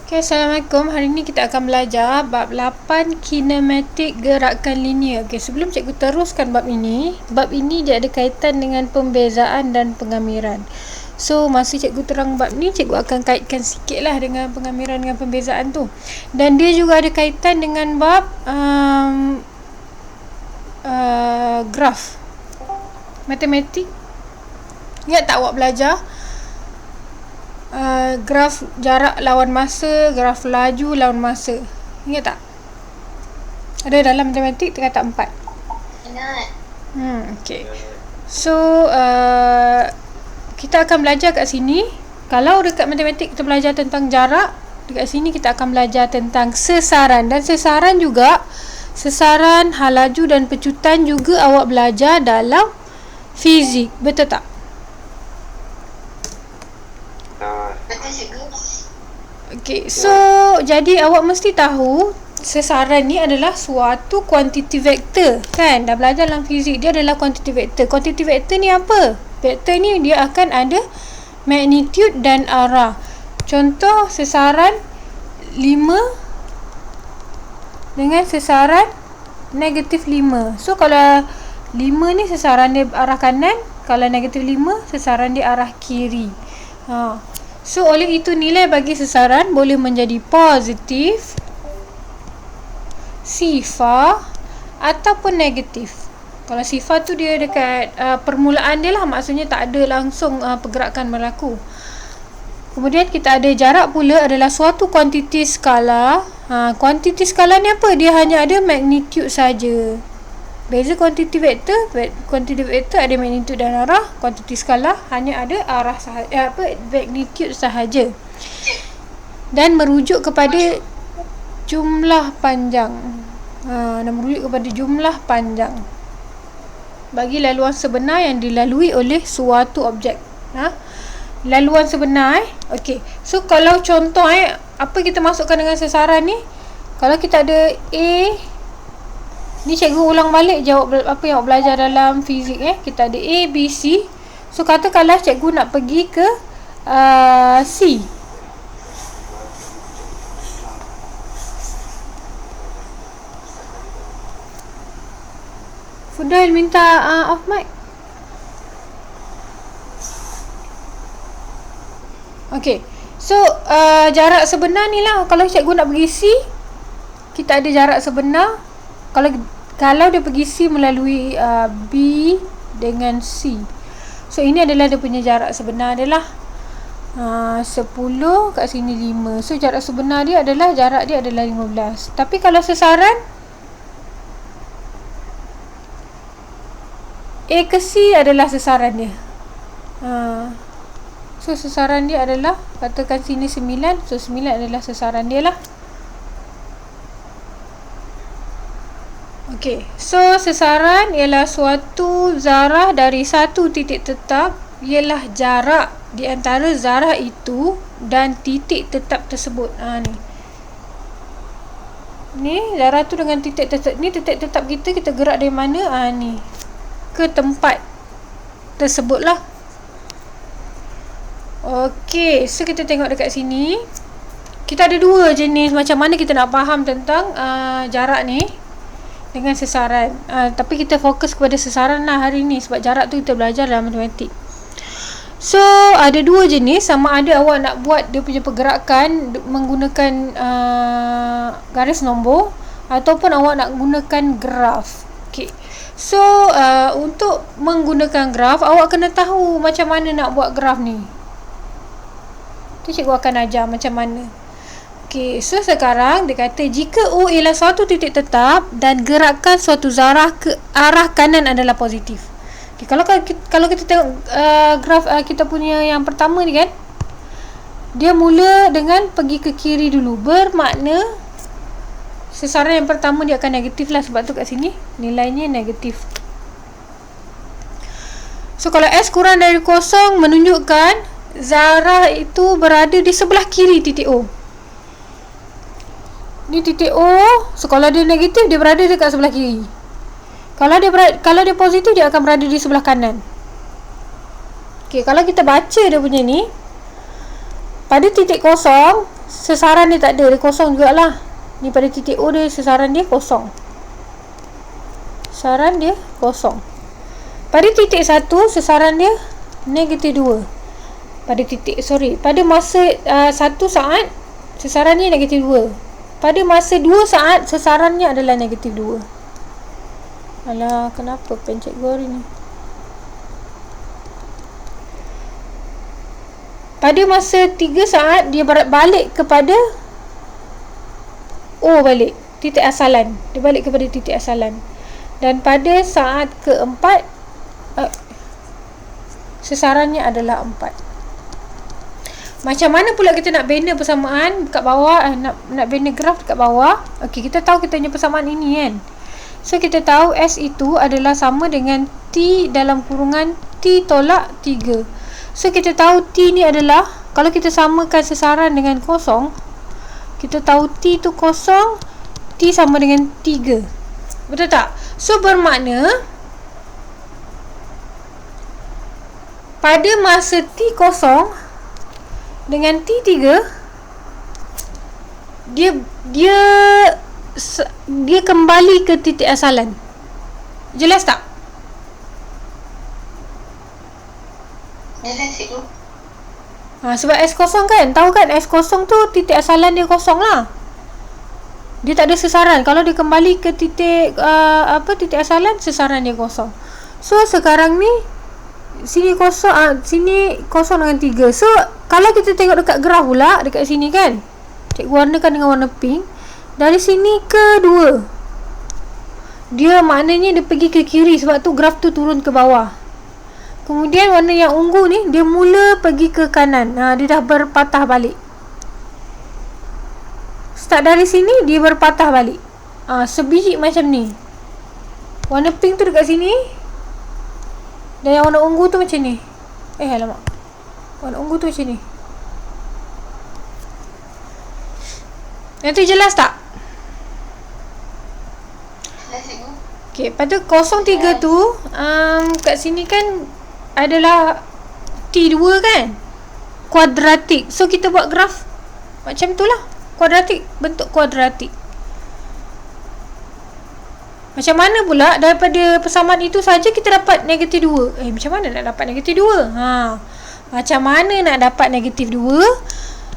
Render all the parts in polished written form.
Okay, Assalamualaikum. Hari ini kita akan belajar bab 8 kinematik gerakan linear. Okay, sebelum cikgu teruskan bab ini dia ada kaitan dengan pembezaan dan pengamiran. So, masa cikgu terang bab ni, cikgu akan kaitkan sikit lah dengan pengamiran dengan pembezaan tu. Dan dia juga ada kaitan dengan bab graf matematik. Ingat tak awak belajar graf jarak lawan masa, graf laju lawan masa? Ingat tak? Ada dalam matematik tingkatan 4. Ingat. Okay. So kita akan belajar kat sini. Kalau dekat matematik kita belajar tentang jarak, dekat sini kita akan belajar tentang sesaran. Dan sesaran juga, sesaran, hal laju dan pecutan juga awak belajar dalam fizik. Betul tak? Betul cikgu. Okay, so jadi awak mesti tahu sesaran ni adalah suatu kuantiti vektor, kan? Dah belajar dalam fizik, dia adalah kuantiti vektor. Kuantiti vektor ni apa? Vektor ni dia akan ada magnitude dan arah. Contoh sesaran 5 dengan sesaran negatif 5. So kalau 5 ni sesaran dia arah kanan, kalau negatif 5 sesaran dia arah kiri. So oleh itu nilai bagi sesaran boleh menjadi positif, sifar ataupun negatif. Kalau sifar tu dia dekat permulaan dia lah, maksudnya tak ada langsung pergerakan berlaku. Kemudian kita ada jarak pula adalah suatu kuantiti skala. Kuantiti skala ni apa? Dia hanya ada magnitude saja. Beza kuantiti vektor ada magnitude dan arah. Kuantiti skala hanya ada arah sahaja, magnitude sahaja. Dan merujuk kepada jumlah panjang. Bagi laluan sebenar yang dilalui oleh suatu objek. Laluan sebenar. Okey. So kalau contoh apa kita masukkan dengan sesaran ni? Kalau kita ada A, ni cikgu ulang balik jawab apa yang awak belajar dalam fizik. Kita ada A, B, C. So katakanlah cikgu nak pergi ke C. Fudail minta off mic. Okay. So jarak sebenar ni lah. Kalau cikgu nak pergi C, kita ada jarak sebenar. Kalau dia pergi C melalui B dengan C. So ini adalah dia punya jarak sebenar dia lah. 10 kat sini 5. So jarak sebenar dia adalah 15. Tapi kalau sesaran A ke C adalah sesaran dia. So sesaran dia adalah, katakan sini 9. So 9 adalah sesaran dia lah. Okey, so sesaran ialah suatu zarah dari satu titik tetap, ialah jarak di antara zarah itu dan titik tetap tersebut. Ni zarah tu dengan titik tetap. Ni titik tetap kita gerak dari mana? Ni ke tempat tersebut lah. Okey, so kita tengok dekat sini. Kita ada dua jenis macam mana kita nak faham tentang jarak ni dengan sesaran. Tapi kita fokus kepada sesaran lah hari ni, sebab jarak tu kita belajar dalam matematik. So ada dua jenis, sama ada awak nak buat dia punya pergerakan menggunakan garis nombor, ataupun awak nak gunakan graf. Okay. So untuk menggunakan graf, awak kena tahu macam mana nak buat graf ni. Tu cikgu akan ajar macam mana. Okay, so sekarang dia kata jika O ialah suatu titik tetap dan gerakan suatu zarah ke arah kanan adalah positif. Okay, kalau kita tengok graf kita punya yang pertama ni kan, dia mula dengan pergi ke kiri dulu, bermakna sesaran yang pertama dia akan negatif lah, sebab tu kat sini nilainya negatif. So kalau S kurang dari 0 menunjukkan zarah itu berada di sebelah kiri titik O. Ni titik O. So kalau dia negatif, dia berada dekat sebelah kiri. Kalau dia positif, dia akan berada di sebelah kanan. Okey, kalau kita baca dia punya ni, pada titik kosong sesaran dia tak ada, dia kosong jugalah. Ni pada titik O dia, sesaran dia kosong. Sesaran dia kosong. Pada titik 1, sesaran dia negatif 2. Pada masa 1 saat, sesarannya negatif 2. Pada masa 2 saat, sesarannya adalah negatif 2. Alah, kenapa pencet gua hari ni? Pada masa 3 saat, dia balik kepada O balik. Titik asalan. Dia balik kepada titik asalan. Dan pada saat keempat, sesarannya adalah 4. Macam mana pula kita nak bina persamaan kat bawah, nak bina graf dekat bawah? Okey, kita tahu kita punya persamaan ini kan. So, kita tahu S itu adalah sama dengan T dalam kurungan T tolak 3. So, kita tahu T ni adalah, kalau kita samakan sesaran dengan kosong, kita tahu T tu kosong, T sama dengan 3. Betul tak? So, bermakna pada masa T kosong dengan T3, dia kembali ke titik asalan. Jelas tak? Jelas cikgu. Sebab S kosong kan, tahu kan S kosong tu titik asalan dia kosong lah. Dia tak ada sesaran. Kalau dia kembali ke titik titik asalan, sesaran dia kosong. So sekarang ni sini kosong, sini kosong dengan 3. So kalau kita tengok dekat graf pula, dekat sini kan, cikgu warnakan dengan warna pink. Dari sini ke 2, dia maknanya dia pergi ke kiri, sebab tu graf tu turun ke bawah. Kemudian warna yang ungu ni, dia mula pergi ke kanan. Dia dah berpatah balik. Start dari sini, dia berpatah balik. Sebiji macam ni. Warna pink tu dekat sini, dan yang warna ungu tu macam ni. Alamak, warna ungu tu macam ni. Yang tu jelas tak? Jelas cikgu. Okay, pada 03 tu, kat sini kan adalah T2 kan, kuadratik. So kita buat graf macam tu lah, kuadratik, bentuk kuadratik. Macam mana pula daripada persamaan itu saja kita dapat negatif 2? Macam mana nak dapat negatif 2? Macam mana nak dapat negatif 2?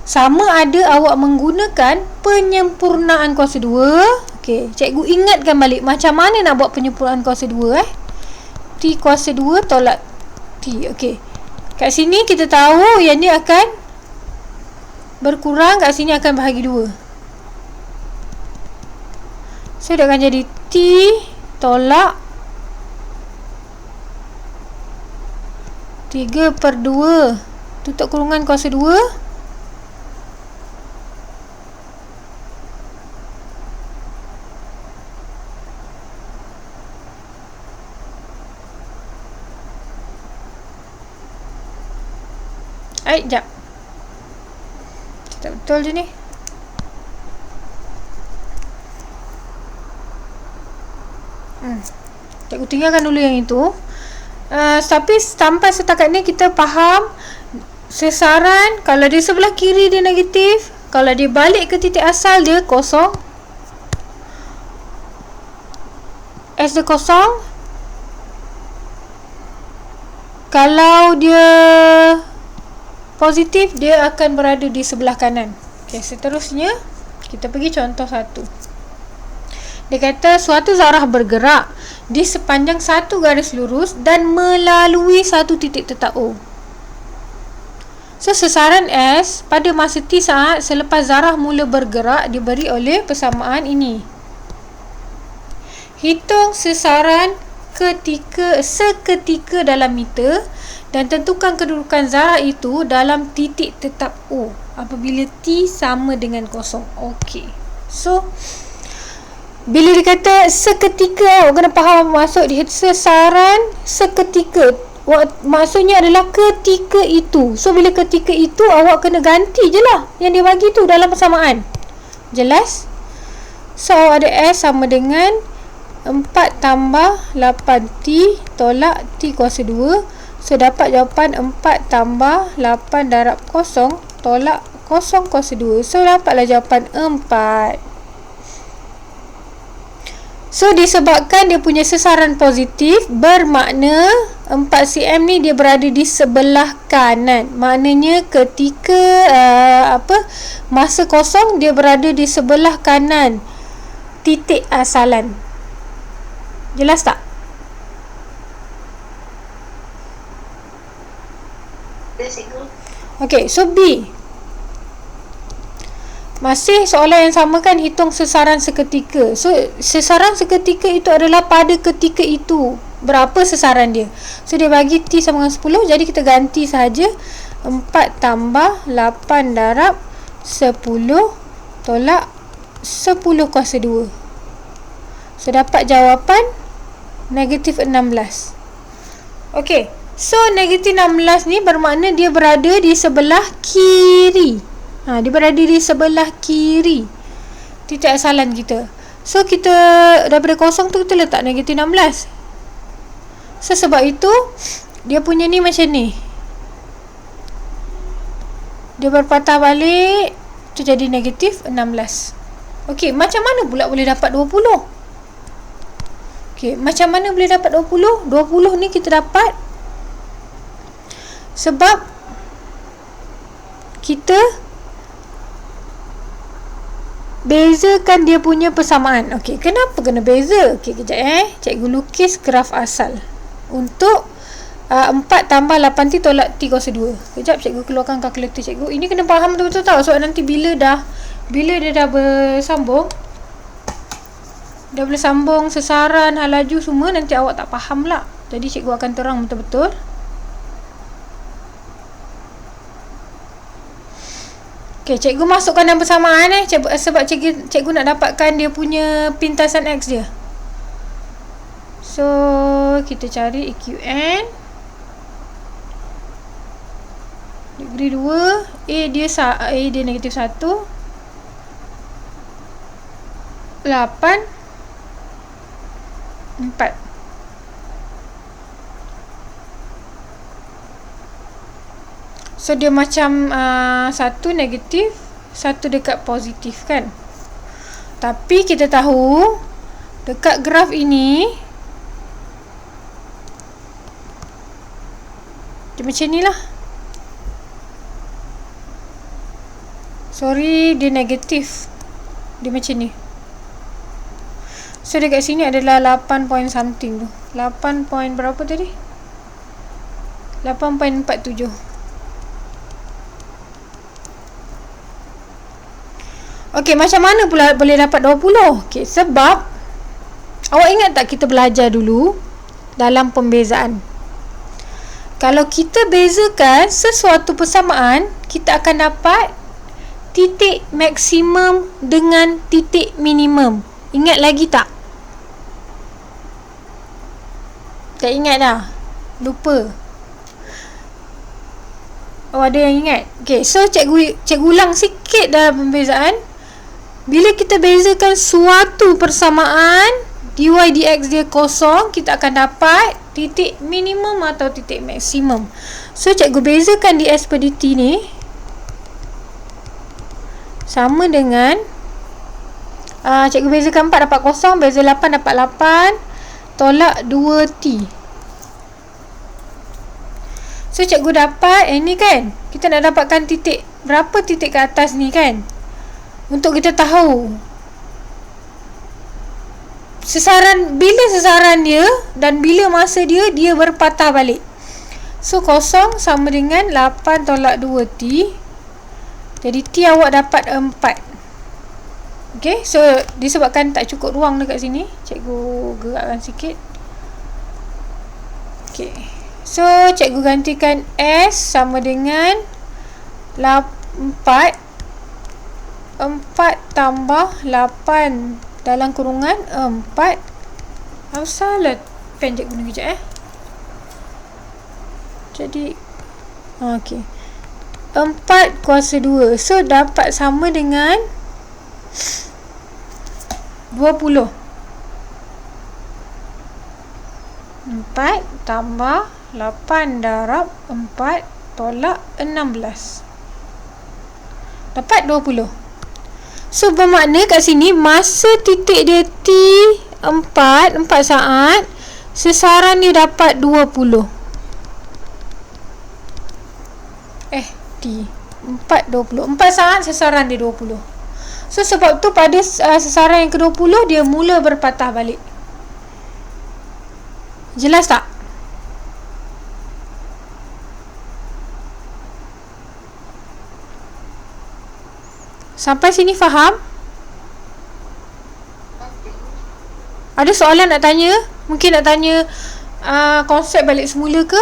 Sama ada awak menggunakan penyempurnaan kuasa 2. Okey, cikgu ingatkan balik macam mana nak buat penyempurnaan kuasa 2 T kuasa 2 tolak T. Okey, kat sini kita tahu yang ni akan berkurang, kat sini akan bahagi 2. So dia akan jadi T tolak 3/2 tutup kurungan kuasa 2 jap. Tak betul je ni. Cikgu tinggalkan dulu yang itu. Tapi sampai setakat ni kita faham sesaran, kalau dia sebelah kiri dia negatif, kalau dia balik ke titik asal dia kosong, S dia kosong. Kalau dia positif, dia akan berada di sebelah kanan. Okay, seterusnya kita pergi contoh 1. Dia kata suatu zarah bergerak di sepanjang satu garis lurus dan melalui satu titik tetap O. So, sesaran S pada masa T saat selepas zarah mula bergerak diberi oleh persamaan ini. Hitung sesaran seketika dalam meter dan tentukan kedudukan zarah itu dalam titik tetap O apabila T sama dengan 0. Okey. So, bila dia kata seketika, awak kena faham maksud dia. Sesaran seketika, maksudnya adalah ketika itu. So, bila ketika itu, awak kena ganti je lah yang dia bagi tu dalam persamaan. Jelas? So, ada S sama dengan 4 tambah 8T tolak T kuasa 2. So, dapat jawapan 4 tambah 8 darab 0 tolak kosong kuasa 2. So dapatlah jawapan 4. So disebabkan dia punya sesaran positif, bermakna 4 cm ni dia berada di sebelah kanan. Maknanya ketika masa kosong dia berada di sebelah kanan titik asalan. Jelas tak? Yes, cikgu. Okey, so B. Masih soalan yang sama kan, hitung sesaran seketika. So sesaran seketika itu adalah pada ketika itu. Berapa sesaran dia? So dia bagi T sama dengan 10. Jadi kita ganti saja 4 tambah 8 darab 10 tolak 10 kuasa 2. So dapat jawapan negatif 16. Okey, so negatif 16 ni bermakna dia berada di sebelah kiri. Dia berada di sebelah kiri titik asalan kita. So kita daripada kosong tu kita letak negatif 16. So sebab itu dia punya ni macam ni, dia berpatah balik, tu jadi negatif 16. Okey, macam mana pula boleh dapat 20? Okey, macam mana boleh dapat 20? 20 ni kita dapat sebab kita bezakan dia punya persamaan. Okey, kenapa kena beza? Okey, kejap cikgu lukis graf asal untuk 4 tambah 8T tolak T kuasa 2. Kejap cikgu keluarkan kalkulator cikgu. Ini kena faham betul-betul tau. Sebab nanti bila dia dah bersambung, dah boleh sambung sesaran, hal laju semua, nanti awak tak faham lah. Jadi cikgu akan terang betul-betul. Okay, cikgu masukkan dalam persamaan sebab cikgu nak dapatkan dia punya pintasan X dia. So kita cari EQN degree 2, A dia negatif 1, 8, 4. So dia macam satu negatif, satu dekat positif kan. Tapi kita tahu dekat graf ini dia macam ni lah. Sorry, dia negatif. Dia macam ni. So dekat sini adalah 8 point something tu. 8 point berapa tadi? 8.47. Okey, macam mana pula boleh dapat 20? Okey, sebab awak ingat tak kita belajar dulu dalam pembezaan. Kalau kita bezakan sesuatu persamaan, kita akan dapat titik maksimum dengan titik minimum. Ingat lagi tak? Tak ingat dah? Lupa? Oh, ada yang ingat? Okey, so cikgu ulang sikit dalam pembezaan. Bila kita bezakan suatu persamaan, dy dx dia kosong, kita akan dapat titik minimum atau titik maksimum. So cikgu bezakan ds per dt ni sama dengan cikgu bezakan 4 dapat kosong, beza 8 dapat 8 tolak 2t. So cikgu dapat ni kan, kita nak dapatkan titik, berapa titik ke atas ni kan, untuk kita tahu bila sesaran dia dan bila masa dia berpatah balik. So kosong sama dengan 8 tolak 2t. Jadi t awak dapat 4. Okay, so disebabkan tak cukup ruang dekat sini, cikgu gerakkan sikit. Okay, so cikgu gantikan S sama dengan 4 tambah 8 dalam kurungan 4. Salah pen cikgu guna kejap Jadi okey, 4 kuasa 2. So dapat sama dengan 20. 4 tambah 8 darab 4 tolak 16. Dapat 20. So bermakna kat sini masa titik dia T4 saat, sesaran dia dapat 20. T4 20. 4 saat sesaran dia 20. So sebab tu pada sesaran yang ke-20 dia mula berpatah balik. Jelas tak? Sampai sini faham? Ada soalan nak tanya? Mungkin nak tanya konsep balik semula ke?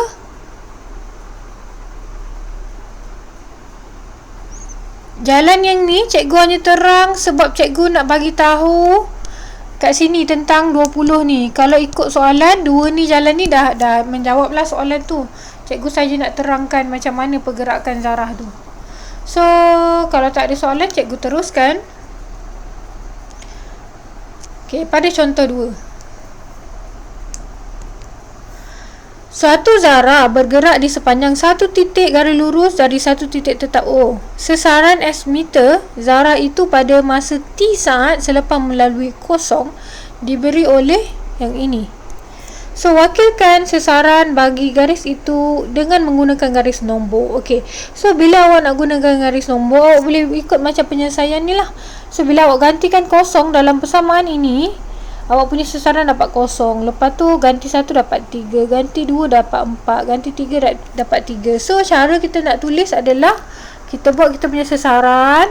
Jalan yang ni cikgu hanya terang sebab cikgu nak bagi tahu kat sini tentang 20 ni. Kalau ikut soalan, dua ni jalan ni dah menjawablah soalan tu. Cikgu saja nak terangkan macam mana pergerakan zarah tu. So, kalau tak ada soalan, cikgu teruskan. Okey, pada contoh 2. Suatu zarah bergerak di sepanjang satu titik garis lurus dari satu titik tetap O. Sesaran S meter zarah itu pada masa T saat selepas melalui kosong diberi oleh yang ini. So, wakilkan sesaran bagi garis itu dengan menggunakan garis nombor. Okey. So, bila awak nak gunakan garis nombor, awak boleh ikut macam penyelesaian ni lah. So, bila awak gantikan kosong dalam persamaan ini, awak punya sesaran dapat kosong. Lepas tu ganti 1 dapat 3, ganti 2 dapat 4, ganti 3 dapat 3. So, cara kita nak tulis adalah kita buat kita punya sesaran.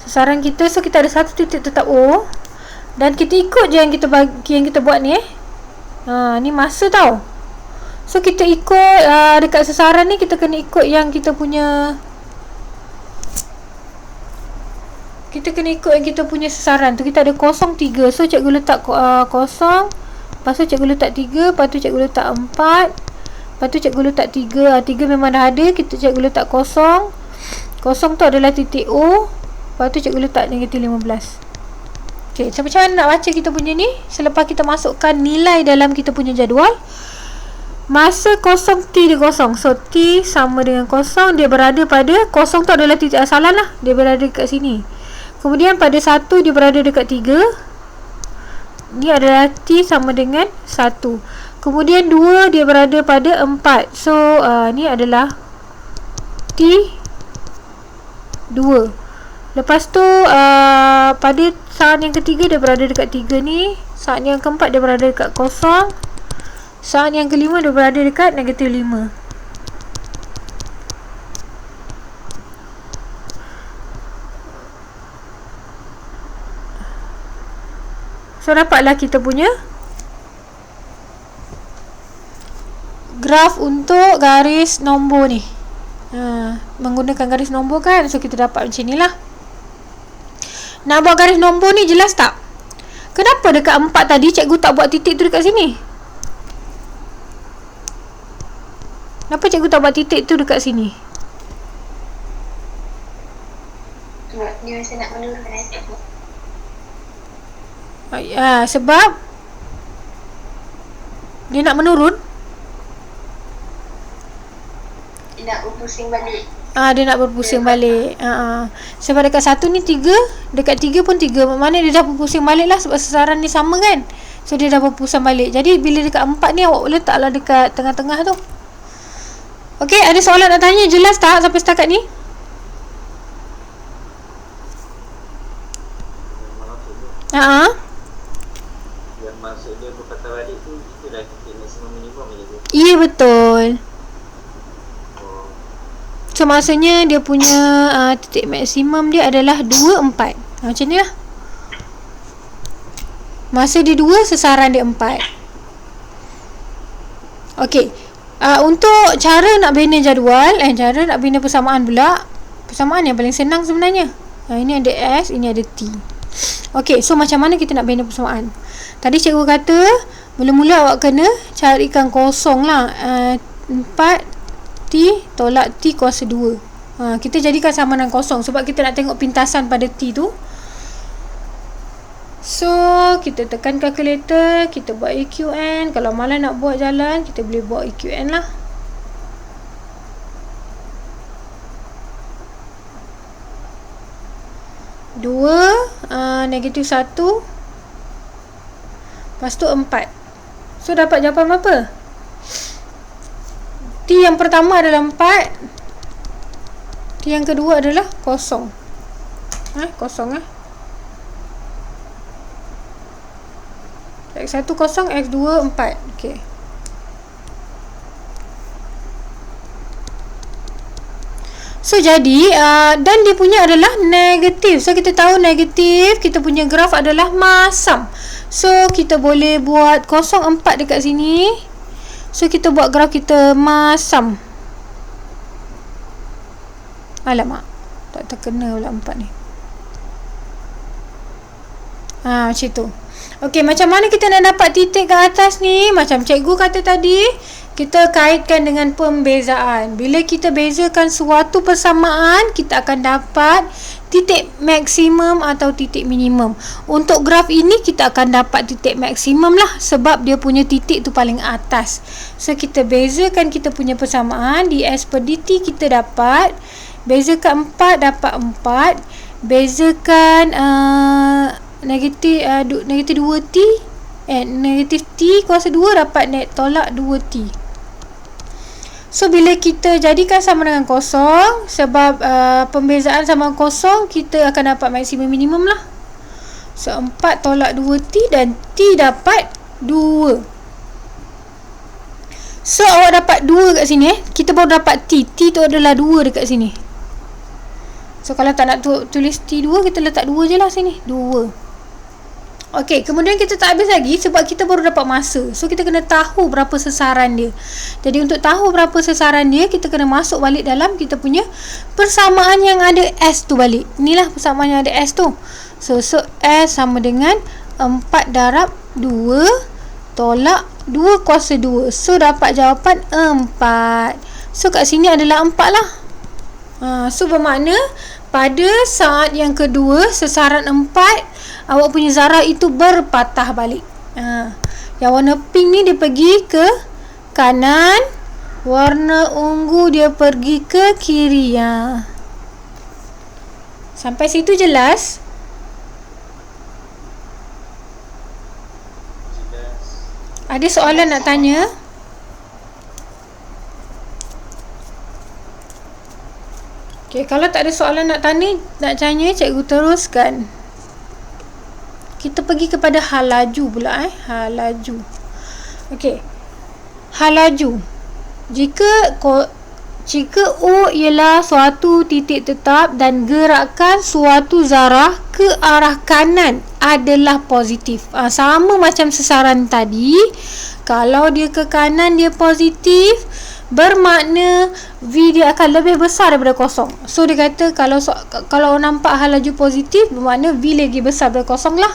Sesaran kita, so kita ada satu titik tetap O. Dan kita ikut je yang kita buat ni ni masa tau. So kita ikut dekat sesaran ni kita kena ikut yang kita punya sesaran tu. Kita ada 0, 3. So cikgu letak 0, lepas tu cikgu letak 3, lepas tu cikgu letak 4, lepas tu cikgu letak 3. 3 memang dah ada, cikgu letak 0. 0 tu adalah titik O. Lepas tu cikgu letak negatif 15. Okay, so macam mana nak baca kita punya ni? Selepas kita masukkan nilai dalam kita punya jadual, masa kosong T dia kosong. So T sama dengan kosong, dia berada pada kosong tu adalah titik asalan lah, dia berada dekat sini. Kemudian pada 1 dia berada dekat 3. Ni adalah T sama dengan 1. Kemudian 2 dia berada pada 4. So ni adalah T 2. Lepas tu pada saat yang ketiga dia berada dekat 3 ni. Saat yang keempat dia berada dekat kosong. Saat yang kelima dia berada dekat negatif 5. So dapatlah kita punya graf untuk garis nombor ni. Menggunakan garis nombor kan. So kita dapat macam ni lah. Nak buat garis nombor ni jelas tak? Kenapa dekat 4 tadi cikgu tak buat titik tu dekat sini? Kenapa cikgu tak buat titik tu dekat sini? Dia rasa nak menurunkan itu. Sebab dia nak menurun. Dia nak berpusing balik. Dia nak berpusing balik. Sebab dekat 1 ni 3, dekat 3 pun 3. Mana dia dah berpusing balik lah sebab sesaran ni sama kan. So dia dah berpusing balik. Jadi bila dekat 4 ni awak letaklah dekat tengah-tengah tu. Okey, ada soalan nak tanya? Jelas tak sampai setakat ni? Yang maksud dia berpatah balik tu, itu dah titik maksimum minimum je tu. Ya, betul. So maksudnya dia punya titik maksimum dia adalah 2, 4. Macam ni lah. Masa dia 2, sesaran dia 4. Okey. Untuk cara nak bina jadual, cara nak bina persamaan pula. Persamaan yang paling senang sebenarnya. Ini ada S, ini ada T. Okey, so macam mana kita nak bina persamaan? Tadi cikgu kata mula-mula awak kena carikan kosong lah. 4 T tolak T kuasa 2. Kita jadikan sama dengan kosong sebab kita nak tengok pintasan pada T tu. So kita tekan kalkulator, kita buat EQN. Kalau malas nak buat jalan, kita boleh buat EQN lah. 2, negatif 1, lepas tu 4. So dapat jawapan berapa? T yang pertama adalah 4, T yang kedua adalah kosong. Kosong X1 kosong, X2 4. Okey. So jadi dan dia punya adalah negatif. So kita tahu negatif, kita punya graf adalah masam. So kita boleh buat 0, 4 dekat sini. So kita buat graf kita masam. Alamak, tak terkena pula 4 ni. Macam tu. Okey, macam mana kita nak dapat titik ke atas ni? Macam cikgu kata tadi, kita kaitkan dengan pembezaan. Bila kita bezakan suatu persamaan, kita akan dapat titik maksimum atau titik minimum. Untuk graf ini, kita akan dapat titik maksimum lah, sebab dia punya titik tu paling atas. So kita bezakan kita punya persamaan, ds per dt kita dapat, bezakan 4 dapat 4, bezakan negatif 2t, negatif t kuasa 2 dapat tolak 2t. So bila kita jadikan sama dengan kosong, sebab pembezaan sama kosong, kita akan dapat maksimum minimum lah. So 4 tolak 2t dan t dapat 2. So awak dapat 2 kat sini kita baru dapat t. T tu adalah 2 dekat sini. So kalau tak nak tulis t2, kita letak 2 je lah sini, 2. Okey, kemudian kita tak habis lagi sebab kita baru dapat masa. So kita kena tahu berapa sesaran dia. Jadi untuk tahu berapa sesaran dia, kita kena masuk balik dalam kita punya persamaan yang ada S tu balik. Inilah persamaan yang ada S tu. So S sama dengan 4 darab 2 tolak 2 kuasa 2. So dapat jawapan 4. So kat sini adalah 4 lah. So bermakna pada saat yang kedua, sesaran 4, awak punya zarah itu berpatah balik. Yang warna pink ni dia pergi ke kanan, warna ungu dia pergi ke kiri. Sampai situ jelas? Ada soalan nak tanya? Okay, kalau tak ada soalan nak tanya, cikgu teruskan. Kita pergi kepada hal laju pula. Hal laju. Okey. Hal laju. Jika O ialah suatu titik tetap dan gerakan suatu zarah ke arah kanan adalah positif. Sama macam sesaran tadi. Kalau dia ke kanan dia positif, bermakna V dia akan lebih besar daripada kosong. So dia kata kalau nampak hal laju positif, bermakna V lagi besar daripada kosong lah.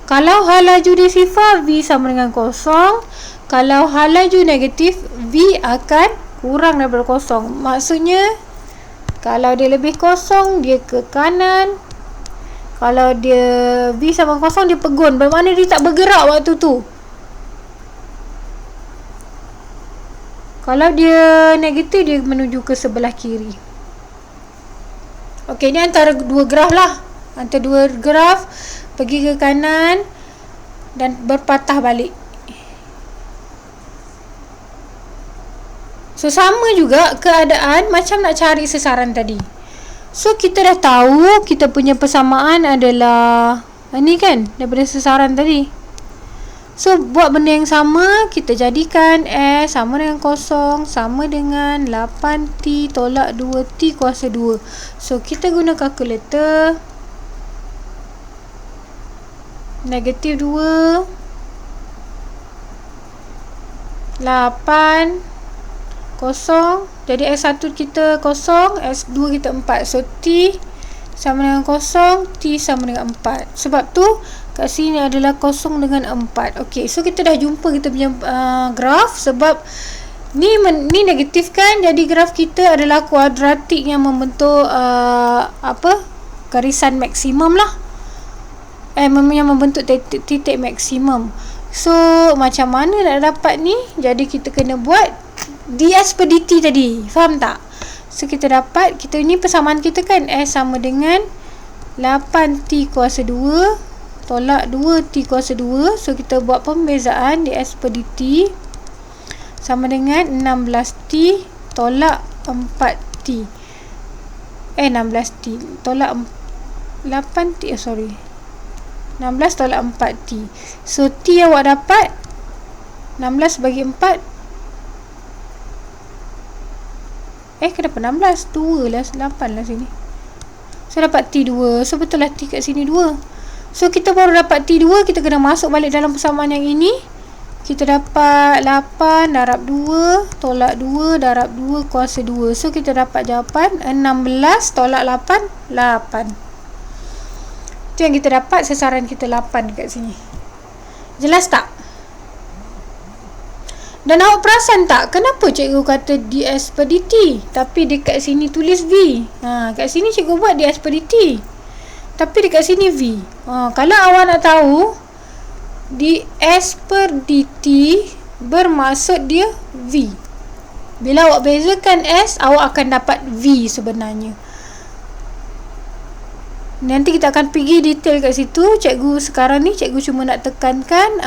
Kalau hal laju dia sifar, V sama dengan kosong. Kalau hal laju negatif, V akan kurang daripada kosong. Maksudnya kalau dia lebih kosong, dia ke kanan. Kalau dia V sama kosong, dia pegun. Bermakna dia tak bergerak waktu tu. Kalau dia negatif, dia menuju ke sebelah kiri. Okey, ni antara dua graf lah. Antara dua graf, pergi ke kanan dan berpatah balik. So sama juga keadaan macam nak cari sesaran tadi. So kita dah tahu kita punya persamaan adalah ni kan, daripada sesaran tadi. So buat benda yang sama, kita jadikan S sama dengan kosong sama dengan 8T tolak 2T kuasa 2. So kita guna kalkulator. Negatif 2 8 kosong. Jadi S1 kita kosong, S2 kita 4. So T sama dengan kosong, T sama dengan 4. Sebab tu kat sini adalah kosong dengan 4. Okey, so kita dah jumpa kita punya graf. Sebab ni negatif kan, jadi graf kita adalah kuadratik yang membentuk garisan maksimum lah. Yang membentuk titik maksimum. So macam mana nak dapat ni? Jadi kita kena buat ds per dt tadi. Faham tak? So kita dapat, kita ni persamaan kita kan S sama dengan 8T kuasa 2 tolak 2T kuasa 2. So kita buat pembezaan ds per dt sama dengan 16T tolak 4T 16T tolak 8T 16 tolak 4T. So T awak dapat 16 bagi 4 kenapa 16? 2 lah, 8 lah sini. So dapat T2. So betul lah T kat sini 2. So kita baru dapat T2, kita kena masuk balik dalam persamaan yang ini. Kita dapat 8 darab 2 tolak 2 darab 2 kuasa 2. So kita dapat jawapan 16 tolak 8 8. Itu yang kita dapat, sasaran kita 8 dekat sini. Jelas tak? Dan awak perasan tak kenapa cikgu kata ds per dt tapi dekat sini tulis v? Kat sini cikgu buat ds per dt tapi dekat sini v. Kalau awak nak tahu, ds per dt bermaksud dia v. Bila awak bezakan s, awak akan dapat v sebenarnya. Nanti kita akan pergi detail kat situ. Cikgu sekarang ni cikgu cuma nak tekankan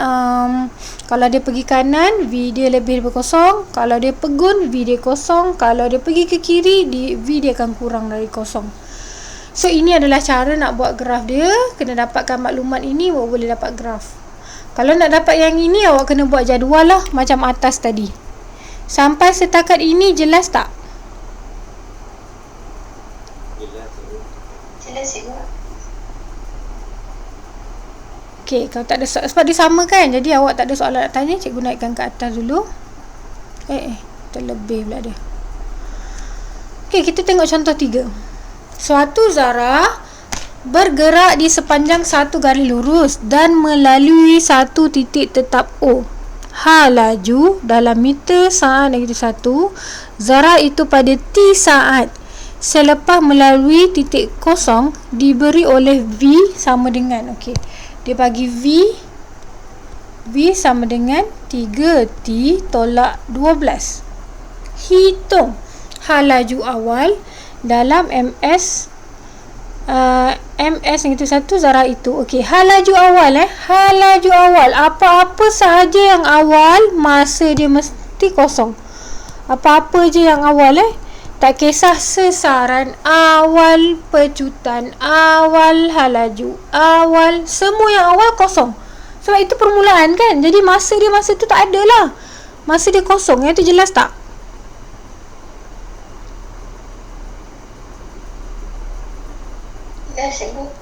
kalau dia pergi kanan, v dia lebih daripada kosong. Kalau dia pegun, v dia kosong. Kalau dia pergi ke kiri, v dia akan kurang dari kosong. So ini adalah cara nak buat graf dia. Kena dapatkan maklumat ini baru boleh dapat graf. Kalau nak dapat yang ini, awak kena buat jadual lah macam atas tadi. Sampai setakat ini jelas tak? Jelas cikgu. Okey, kalau tak ada soalan, sebab dia sama kan, jadi awak tak ada soalan nak tanya, cikgu naikkan ke atas dulu. Terlebih pula dia. Okey, kita tengok contoh 3. Suatu zarah bergerak di sepanjang satu garis lurus dan melalui satu titik tetap O. H laju dalam meter saat -1 zarah itu pada T saat selepas melalui titik kosong diberi oleh V sama dengan, okey, dia bagi V sama dengan 3T tolak 12. Hitung H laju awal dalam MS -1 zarah itu. Okey, H laju awal H laju awal, apa-apa sahaja yang awal masa dia mesti kosong. Apa-apa je yang awal tak kisah sesaran, awal pecutan, awal H laju awal, semua yang awal kosong. Sebab itu permulaan kan. Jadi masa tu tak ada lah. Masa dia kosong. Yang tu jelas tak?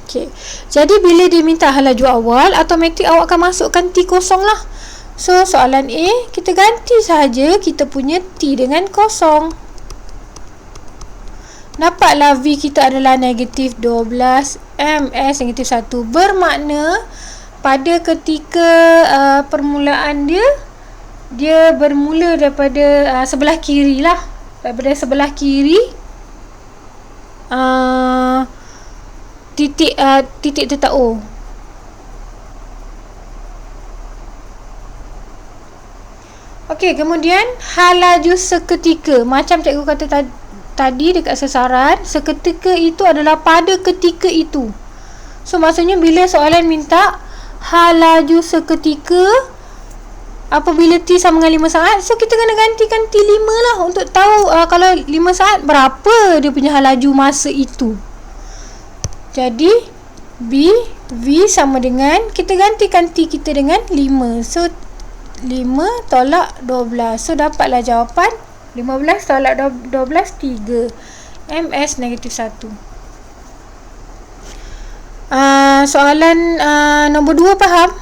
Okay. Jadi bila dia minta H laju awal, automatik awak akan masukkan T kosong lah. So soalan A, kita ganti sahaja kita punya T dengan kosong. Dapatlah V kita adalah negatif 12 MS negatif 1. Bermakna pada ketika permulaan dia bermula daripada sebelah kiri lah. Daripada sebelah kiri titik tetap O. Okey, kemudian H laju seketika. Macam cikgu kata tadi dekat sasaran, seketika itu adalah pada ketika itu. So maksudnya bila soalan minta H laju seketika apabila T sama dengan 5 saat, so kita kena gantikan T 5 lah untuk tahu kalau 5 saat berapa dia punya H laju masa itu. Jadi V sama dengan, kita gantikan T kita dengan 5. So 5 tolak 12. So dapatlah jawapan 15 tolak 12 3 MS negatif 1. Soalan nombor 2 faham?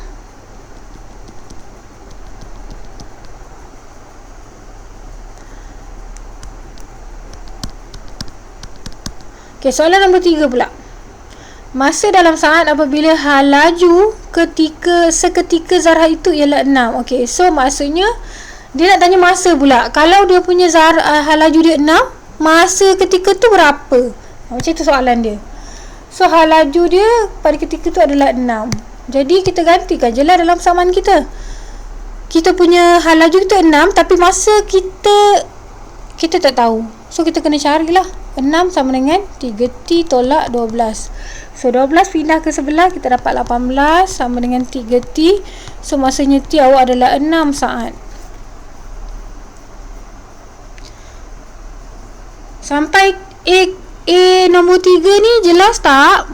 Okay, soalan nombor 3 pula. Masa dalam saat apabila H laju seketika zarah itu ialah 6. Okey, so maksudnya dia nak tanya masa pula. Kalau dia punya H laju dia 6, masa ketika tu berapa? Macam tu soalan dia. So H laju dia pada ketika tu adalah 6. Jadi kita gantikan je lah dalam persamaan kita. Kita punya H laju kita 6, tapi masa kita tak tahu. So kita kena carilah 6 sama dengan 3T tolak 12. So 12 pindah ke sebelah, kita dapat 18 sama dengan 3T. So masanya T awak adalah 6 saat. Sampai A nombor 3 ni jelas tak?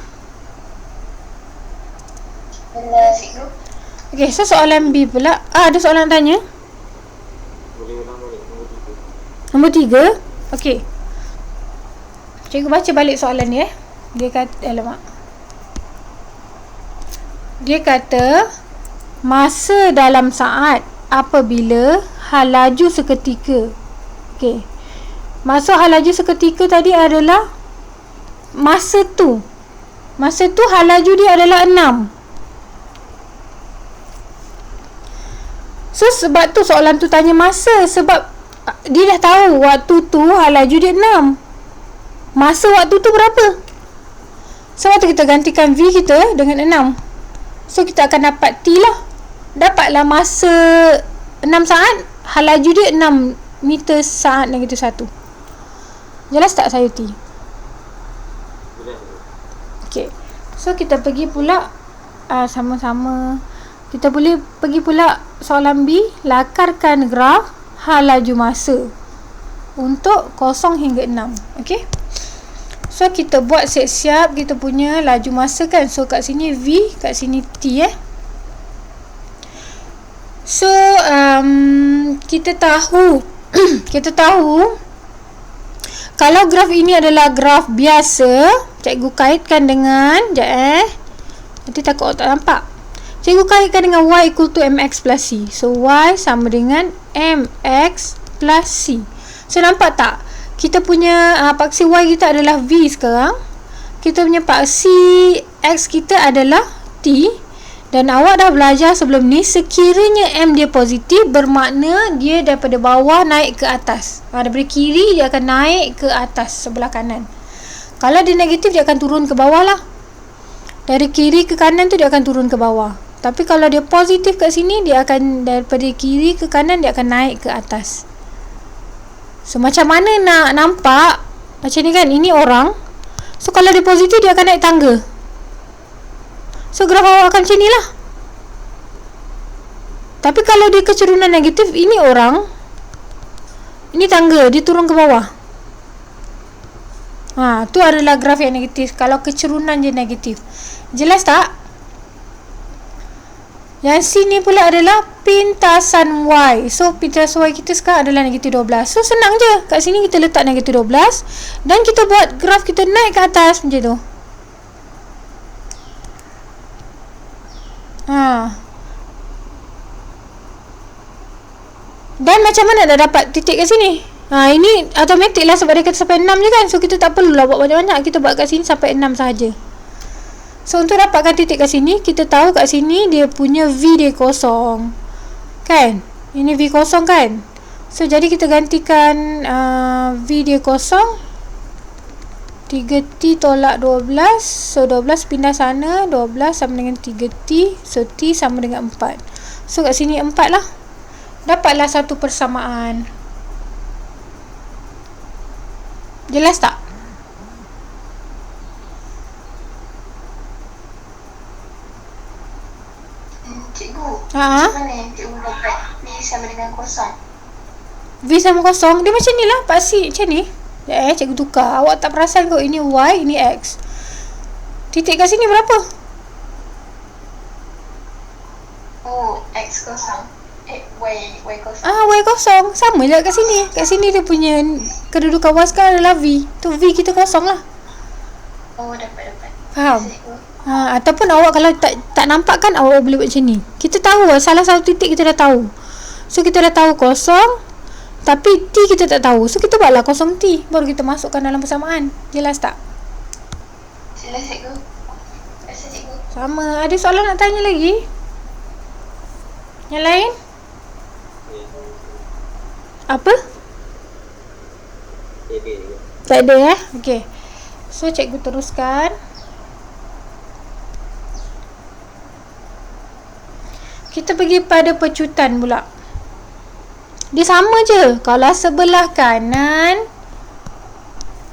Jelas cikgu. Okey, so soalan B pula. Ada soalan nak tanya? Boleh ulang balik Nombor nombor 3. 3. Okey. Cikgu baca balik soalan ni Dia kata, alamak. Dia kata, masa dalam saat apabila hal laju seketika. Okey. Maksud hal laju seketika tadi adalah masa tu. Masa tu hal laju dia adalah 6. So sebab tu soalan tu tanya masa, sebab dia dah tahu waktu tu hal laju dia 6. Masa waktu tu berapa? So waktu kita gantikan V kita dengan 6. So kita akan dapat T lah. Dapatlah masa 6 saat, hal laju dia 6 meter saat negatif 1. Jelas tak saya T? Jelas. Okay. So kita pergi pula sama-sama. Kita boleh pergi pula soalan B. Lakarkan graf hal laju masa untuk 0 hingga 6. Okay. So kita buat siap-siap kita punya laju masa kan. So kat sini V, kat sini T So kita tahu kita tahu kalau graf ini adalah graf biasa, cikgu kaitkan dengan nanti takut tak nampak. Cikgu kaitkan dengan Y equal to MX plus C. So Y sama dengan MX plus C. So nampak tak? Kita punya paksi Y kita adalah V sekarang. Kita punya paksi X kita adalah T. Dan awak dah belajar sebelum ni, sekiranya M dia positif, bermakna dia daripada bawah naik ke atas. Daripada kiri dia akan naik ke atas sebelah kanan. Kalau dia negatif, dia akan turun ke bawah lah. Dari kiri ke kanan tu dia akan turun ke bawah. Tapi kalau dia positif kat sini, dia akan daripada kiri ke kanan dia akan naik ke atas. So macam mana nak nampak macam ni kan? Ini orang. So kalau dia positif, dia akan naik tangga. So graf awak akan macam ni lah. Tapi kalau dia kecerunan negatif, ini orang, ini tangga, dia turun ke bawah. Tu adalah graf yang negatif. Kalau kecerunan je negatif. Jelas tak? Yang sini pula adalah pintasan Y. So pintasan Y kita sekarang adalah negatif 12. So senang je. Kat sini kita letak negatif 12. Dan kita buat graf kita naik ke atas macam tu. Dan macam mana dah dapat titik kat sini? Ini automatik lah sebab dia kata sampai 6 je kan. So kita tak perlulah buat banyak-banyak. Kita buat kat sini sampai 6 sahaja. So untuk dapatkan titik kat sini, kita tahu kat sini dia punya V dia kosong. Kan? Ini V kosong kan? So jadi kita gantikan V dia kosong. 3T tolak 12. So 12 pindah sana, 12 sama dengan 3T. So T sama dengan 4. So kat sini 4 lah. Dapatlah satu persamaan. Jelas tak? Cikgu, macam mana cikgu dapat V sama dengan kosong? V sama kosong, dia macam ni lah. Paksi macam ni. Cikgu tukar. Awak tak perasan kot ini Y, ini X. Titik kat sini berapa? Oh, X kosong. Y kosong. Y kosong. Sama je kat sini. Kat sini dia punya kedudukan Y sekarang adalah V. Tu V kita kosong lah. Oh, dapat. Faham? Ataupun awak kalau tak nampak kan, awak boleh buat macam ni. Kita tahu lah, salah satu titik kita dah tahu. So kita dah tahu kosong, tapi T kita tak tahu. So kita buatlah kosong T, baru kita masukkan dalam persamaan. Jelas tak? Jelas cikgu. Rasa cikgu. Sama. Ada soalan nak tanya lagi? Yang lain? Apa? Tak ada Okey. So cikgu teruskan. Kita pergi pada pecutan pula. Dia sama je. Kalau sebelah kanan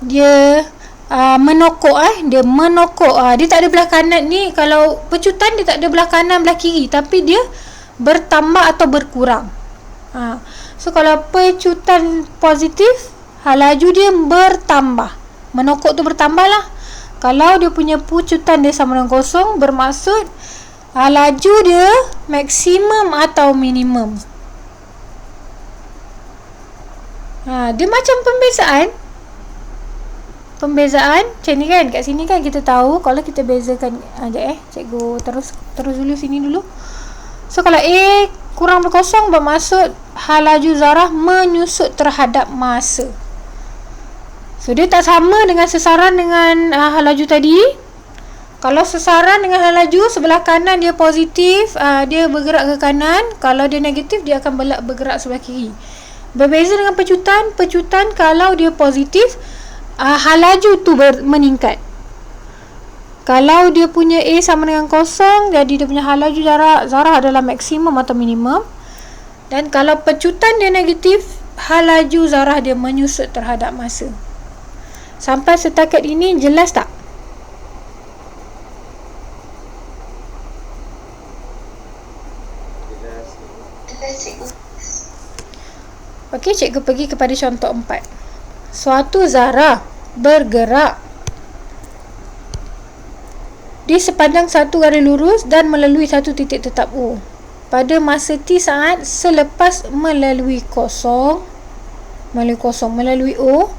dia menokok dia menokok. Dia tak ada belah kanan ni. Kalau pecutan dia tak ada belah kanan belah kiri, tapi dia bertambah atau berkurang. So kalau pecutan positif, laju dia bertambah. Menokok tu bertambah lah. Kalau dia punya pecutan dia sama dengan kosong, bermaksud laju dia maksimum atau minimum. Dia macam pembezaan macam ni kan. Kat sini kan kita tahu kalau kita bezakan. Cikgu terus dulu sini dulu. So kalau A kurang berkosong, bermaksud laju zarah menyusut terhadap masa. So dia tak sama dengan sesaran dengan laju tadi. Kalau sesaran dengan laju, sebelah kanan dia positif, dia bergerak ke kanan. Kalau dia negatif, dia akan bergerak sebelah kiri. Berbeza dengan pecutan kalau dia positif, laju tu meningkat. Kalau dia punya A sama dengan kosong, jadi dia punya laju zarah adalah maksimum atau minimum. Dan kalau pecutan dia negatif, laju zarah dia menyusut terhadap masa. Sampai setakat ini jelas tak? Jelas, cikgu. Okey, cikgu pergi kepada contoh 4. Suatu zarah bergerak di sepanjang satu garis lurus dan melalui satu titik tetap O pada masa T saat selepas melalui O.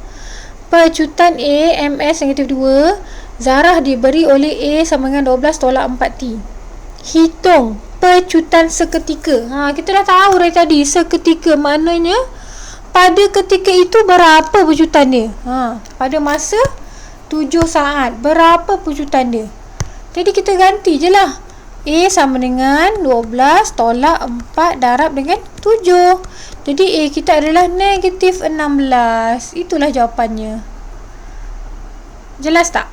Pecutan A ms negatif 2, zarah diberi oleh A sama dengan 12 tolak 4T. Hitung pecutan seketika. Kita dah tahu dari tadi, seketika maknanya pada ketika itu berapa pecutan dia. Pada masa 7 saat berapa pecutan dia. Jadi kita ganti je lah. A sama dengan 12 tolak 4 darab dengan 7. Jadi A kita adalah negatif 16. Itulah jawapannya. Jelas tak?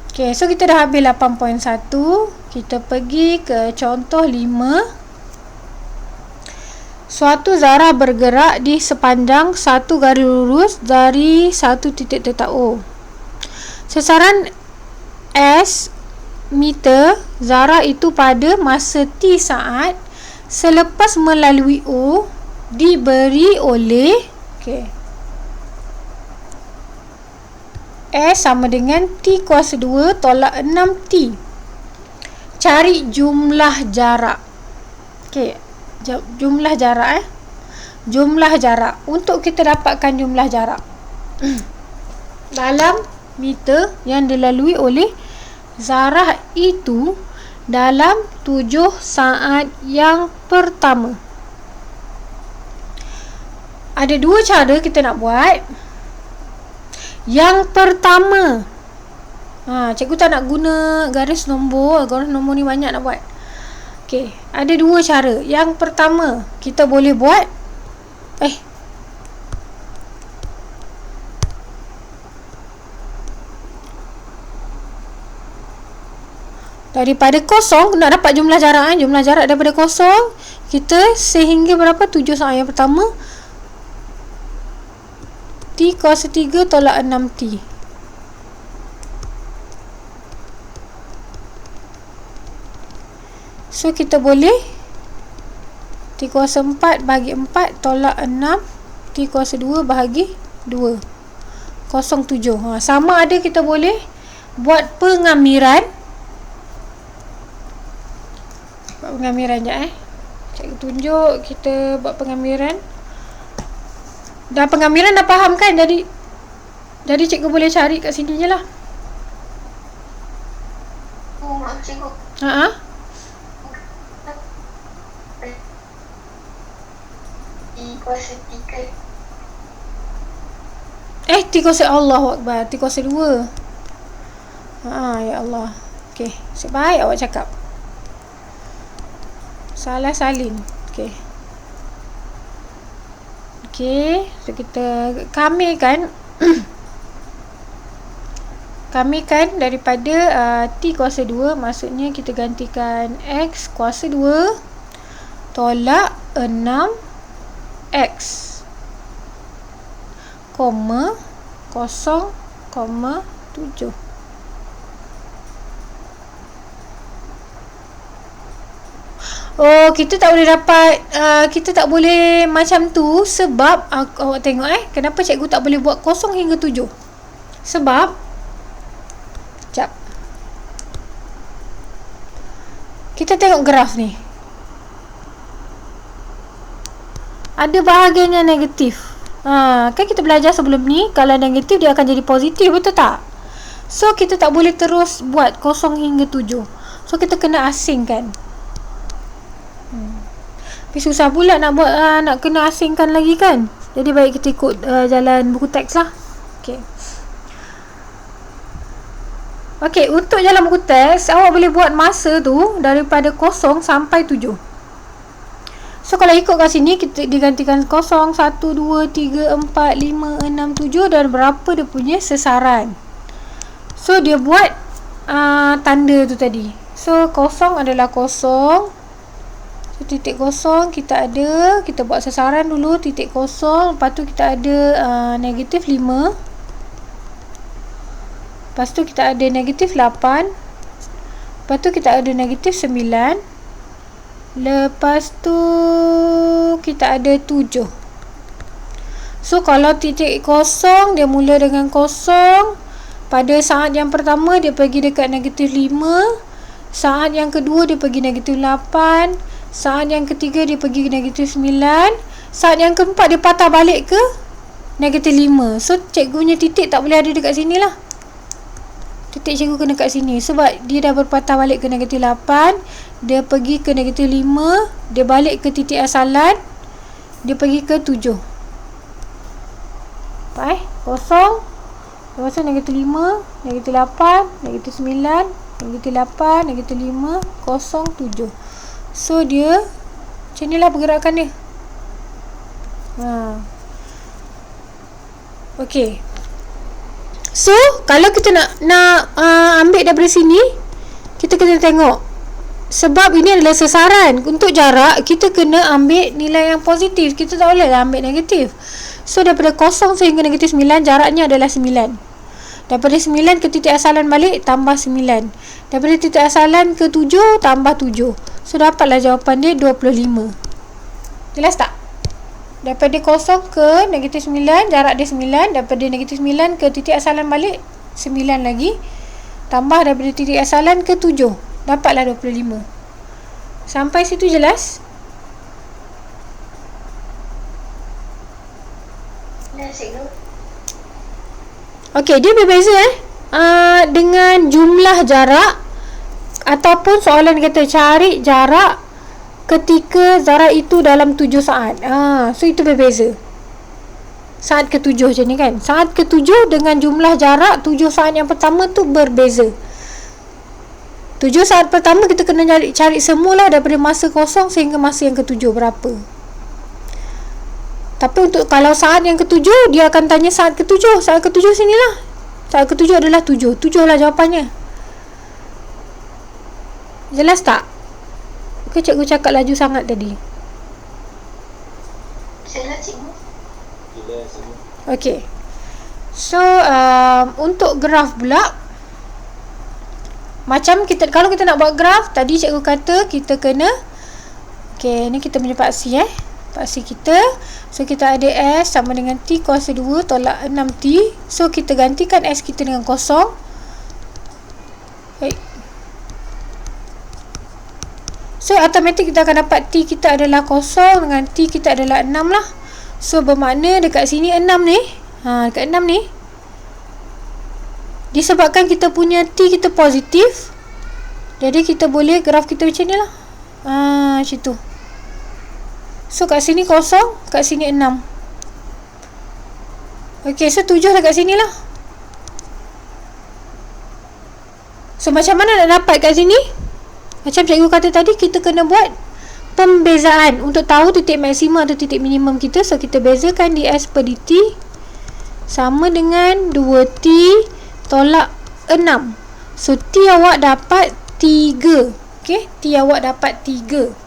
Okay, so kita dah habis 8.1. Kita pergi ke contoh 5. Suatu zarah bergerak di sepanjang satu garis lurus dari satu titik tetap O. Sesaran S meter zarah itu pada masa T saat selepas melalui O diberi oleh S sama dengan T kuasa 2 tolak 6T. Cari jumlah jarak. Jumlah jarak Jumlah jarak. Untuk kita dapatkan jumlah jarak dalam meter yang dilalui oleh zarah itu dalam 7 saat yang pertama. Ada dua cara kita nak buat. Yang pertama, cikgu tak nak guna garis nombor. Garis nombor ni banyak nak buat. Ada dua cara. Yang pertama, kita boleh buat daripada kosong nak dapat jumlah jarak. Jumlah jarak daripada kosong kita sehingga berapa? 7 saat yang pertama. T kuasa 3 tolak 6T. So kita boleh T kuasa 4 bahagi 4 tolak 6 T kuasa 2 bahagi 2 07. Sama ada kita boleh buat pengamiran. Cikgu tunjuk kita buat pengamiran. Dah pengamiran dah faham kan? Jadi cikgu boleh cari kat sini je lah. Cikgu. Kuasa 3. T kuasa Allahu Akbar. T kuasa 2. Ya Allah. Sebaik awak cakap. Salah salin. So kita kamikan daripada T kuasa 2, maksudnya kita gantikan X kuasa 2 tolak 6x, koma 0,7. Oh, kita tak boleh dapat, kita tak boleh macam tu sebab awak tengok kenapa cikgu tak boleh buat 0 hingga 7. Sebab sekejap, kita tengok graf ni, ada bahagian yang negatif. Kan kita belajar sebelum ni, kalau negatif dia akan jadi positif, betul tak? So kita tak boleh terus buat 0 hingga 7. So kita kena asingkan. Tapi susah pula nak buat, nak kena asingkan lagi kan. Jadi baik kita ikut jalan buku teks lah. Okey, untuk jalan buku teks, awak boleh buat masa tu daripada 0 sampai 7. So kalau ikut kat sini, kita digantikan 0, 1, 2, 3, 4, 5, 6, 7 dan berapa dia punya sesaran. So dia buat tanda tu tadi. So 0 adalah 0. So titik 0 kita ada, kita buat sesaran dulu titik 0. Lepas tu kita ada negatif 5. Lepas tu kita ada negatif 8. Lepas tu kita ada negatif 9. Lepas tu kita ada 7. So kalau titik 0 dia mula dengan 0. Pada saat yang pertama dia pergi dekat negatif 5. Saat yang kedua dia pergi negatif 8. Saat yang ketiga dia pergi negatif 9. Saat yang keempat dia patah balik ke negatif 5. So cikgu punya titik tak boleh ada dekat sini lah. Titik cikgu kena kat sini sebab dia dah berpatah balik ke negatif 8. Dia pergi ke negatif 5. Dia balik ke titik asalan. Dia pergi ke 7. Baik, 0. Lepas tu negatif 5, negatif 8, negatif 9, negatif 8, negatif 5, 0, 7. So dia macam ni lah pergerakan dia. Okey. So kalau kita nak ambil daripada sini, kita kena tengok, sebab ini adalah sesaran. Untuk jarak kita kena ambil nilai yang positif. Kita tak boleh lah ambil negatif. So daripada 0 sehingga negatif 9, jaraknya adalah 9. Daripada 9 ke titik asalan balik, tambah 9. Daripada titik asalan ke 7, tambah 7. So dapatlah jawapan dia 25. Jelas tak? Daripada 0 ke negatif 9, jarak dia 9. Daripada negatif 9 ke titik asalan balik, 9 lagi. Tambah daripada titik asalan ke 7, dapatlah 25. Sampai situ jelas? Cikgu. Okey, dia berbeza dengan jumlah jarak, ataupun soalan kata cari jarak ketika jarak itu dalam 7 saat. So itu berbeza. Saat ke-7 macam ni kan. Saat ke-7 dengan jumlah jarak 7 saat yang pertama tu berbeza. 7 saat pertama kita kena cari semula daripada masa 0 sehingga masa yang ke-7 berapa. Tapi untuk kalau saat yang ke-7, dia akan tanya saat ke-7. Saat ke-7 sinilah. Saat ke-7 adalah 7. 7 lah jawapannya. Jelas tak? Ke cikgu cakap laju sangat tadi? Jelas cikgu. Jelas semua. Okey. So untuk graf pula, macam kita, kalau kita nak buat graf, tadi cikgu kata kita kena, okey, ni kita punya paksi paksi kita. So kita ada S sama dengan T kuasa 2 tolak 6T. So kita gantikan S kita dengan 0. Baik. So automatik kita akan dapat T kita adalah 0 dengan T kita adalah 6 lah. So bermakna dekat sini 6 ni, dekat 6 ni, disebabkan kita punya T kita positif, jadi kita boleh graf kita macam ni lah. Macam tu. So kat sini 0, kat sini 6. Okey, so 7 dah kat sini lah. So macam mana nak dapat kat sini? Macam cikgu kata tadi, kita kena buat pembezaan untuk tahu titik maksimum atau titik minimum kita. So kita bezakan ds per dt sama dengan 2t tolak 6. So t awak dapat 3. Okey, t awak dapat 3.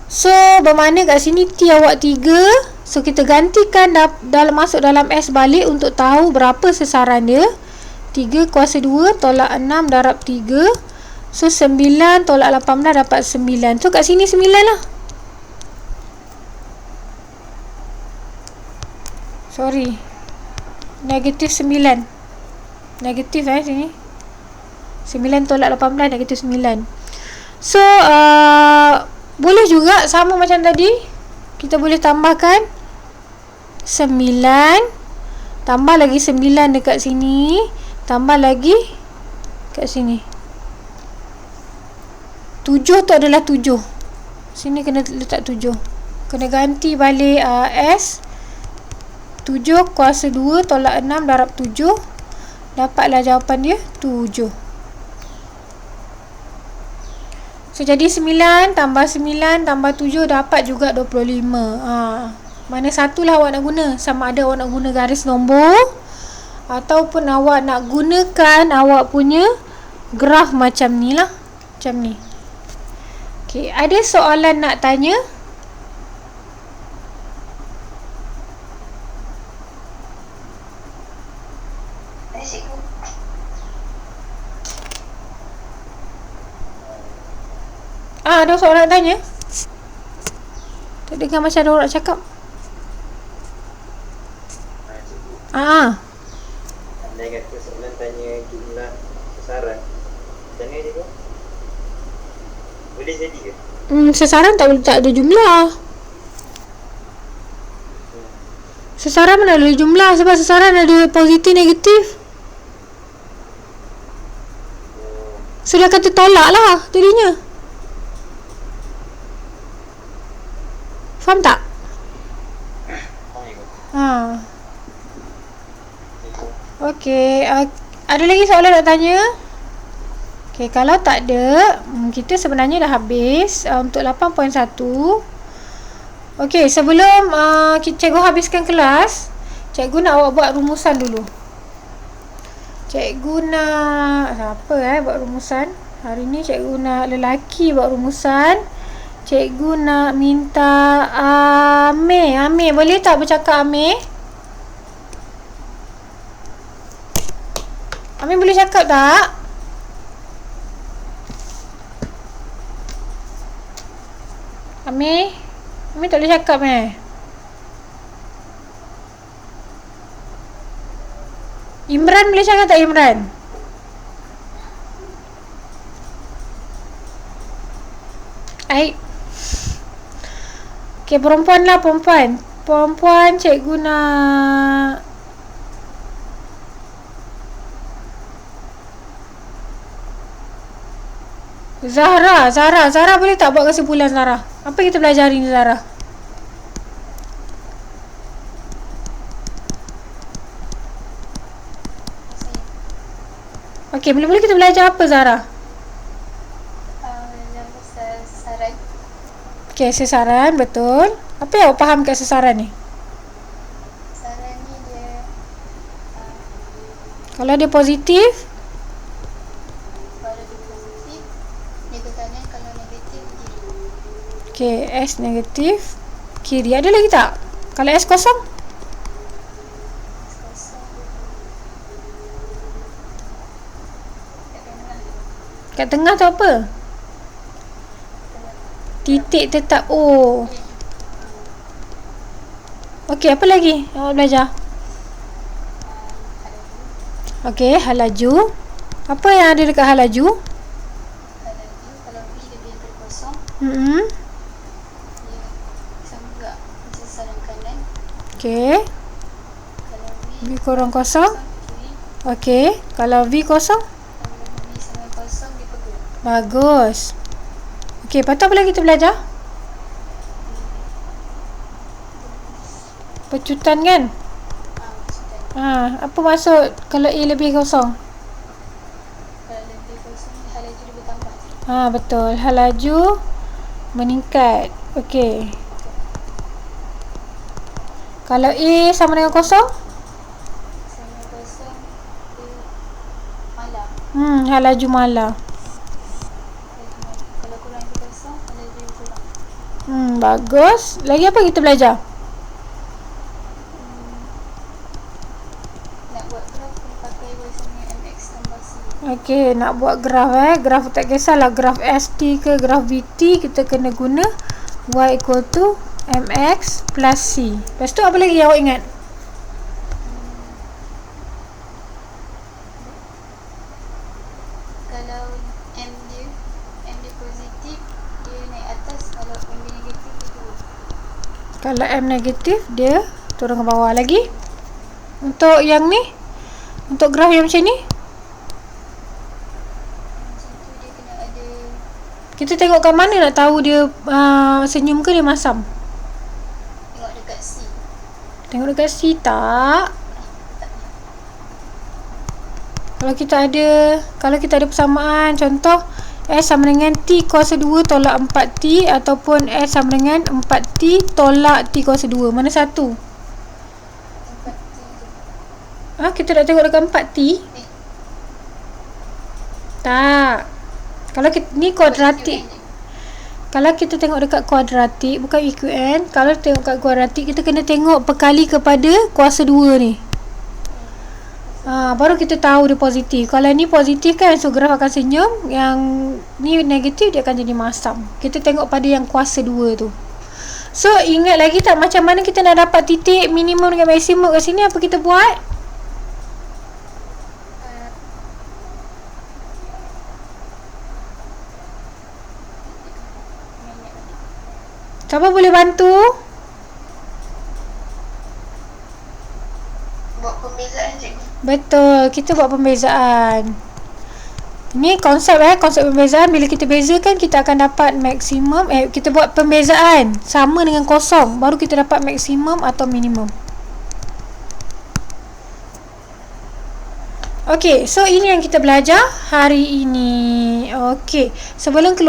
So bermakna kat sini T awak 3. So kita gantikan masuk dalam S balik untuk tahu berapa sesaran dia. 3 kuasa 2 tolak 6 darab 3. So 9 tolak 18 dapat 9. So kat sini 9 lah. Sorry, negatif 9. Negatif sini 9 tolak 18 negatif 9. So boleh juga sama macam tadi, kita boleh tambahkan 9 tambah lagi 9 dekat sini, tambah lagi kat sini 7 tu adalah 7. Sini kena letak 7. Kena ganti balik S. 7 kuasa 2 tolak 6 darab 7. Dapatlah jawapan dia 7. So jadi 9 tambah 9 tambah 7 dapat juga 25. Mana satulah awak nak guna. Sama ada awak nak guna garis nombor ataupun awak nak gunakan awak punya graf macam ni lah. Macam ni. Okay, ada soalan nak tanya? Ada cikgu. Ada soalan nak tanya? Tak dengar macam ada orang cakap. Cikgu, Ah, andai kata soalan tanya jumlah sasaran, macam mana cikgu? Boleh jadi ke? Sesaran tak ada jumlah. Sesaran mana ada jumlah, sebab sesaran ada positif negatif. So dia kata tolak lah jadinya. Faham tak? Okey, ada lagi soalan nak tanya? Okey, kalau tak ada, kita sebenarnya dah habis untuk 8.1. Okey, sebelum cikgu habiskan kelas, cikgu nak awak buat rumusan dulu. Cikgu nak siapa buat rumusan? Hari ni cikgu nak lelaki buat rumusan. Cikgu nak minta Amir boleh tak bercakap Amir? Amir boleh cakap tak? Amir tak boleh cakap Imran boleh cakap tak Imran? Okay, perempuan lah, perempuan cikgu nak Zahra boleh tak buat kesimpulan Zahra? Apa kita belajar hari ni Zahra? Okey, mula-mula kita belajar apa Zahra? Sesaran. Okey, sesaran, betul. Apa yang awak faham kat sesaran ni? Sesaran ni dia Kalau dia positif, kalau dia positif, nego kanan, kalau negatif kiri. okey, S negatif kiri. Ada lagi tak? Kalau S kosong? Kosong. Kat tengah tu apa? Titik tetap O. Okey, apa lagi awak belajar? Okey, hal laju. Apa yang ada dekat hal laju? Kalau V dia biarkan kosong, dia sama juga macam sesaran kanan. Okey, Kalau V kurang kosong. kiri, Okey, kalau V kosong? kalau V sama kosong dia pegang. Bagus. Okey, lepas tu apa lagi kita belajar? Pecutan kan? Sudah. Apa maksud kalau A lebih kosong? Kalau lebih kosong, hal laju dia bertambah. Betul. Hal laju meningkat. Okey. Kalau A sama dengan kosong? Sama kosong dia malah. Hal laju malah. Kalau kurang dari kosong, hal laju dia kurang. Bagus. Lagi apa kita belajar? Nak buat graf kena pakai y sama mx tambah c. Okey, nak buat graf graf tak kisahlah graf ST ke graf VT, kita kena guna y equal to mx plus c. Lepas tu apa lagi yang awak ingat? Kalau m dia positif, dia naik atas. Kalau m dia negatif, dia turun. Kalau M negatif, dia turun ke bawah. Lagi? Untuk yang ni? Untuk graf yang macam ni? Macam tu dia kena ada. Kita tengok kat mana nak tahu dia senyum ke dia masam? Tengok dekat c. Tengok dekat C tak? Kalau kita ada persamaan, contoh S sama dengan T kuasa 2 tolak 4T ataupun S sama dengan 4T tolak T kuasa 2. Mana satu? 4t je. Kita nak tengok dekat 4T? Tak. Kalau kita, ni kuadratik. Kalau kita tengok dekat kuadratik, bukan EQN. Kalau tengok kat kuadratik, kita kena tengok perkali kepada kuasa 2 ni. Baru kita tahu dia positif. Kalau ni positif kan, so graf akan senyum. Yang ni negatif, dia akan jadi masam. Kita tengok pada yang kuasa 2 tu. So ingat lagi tak macam mana kita nak dapat titik minimum dengan maksimum kat sini? Apa kita buat? Siapa boleh bantu? Buat pembezaan cikgu. Betul, kita buat pembezaan. Ini konsep pembezaan. Bila kita bezakan, kita akan dapat maksimum. Kita buat pembezaan sama dengan kosong, baru kita dapat maksimum atau minimum. Okey, so ini yang kita belajar hari ini. Okey, sebelum keluar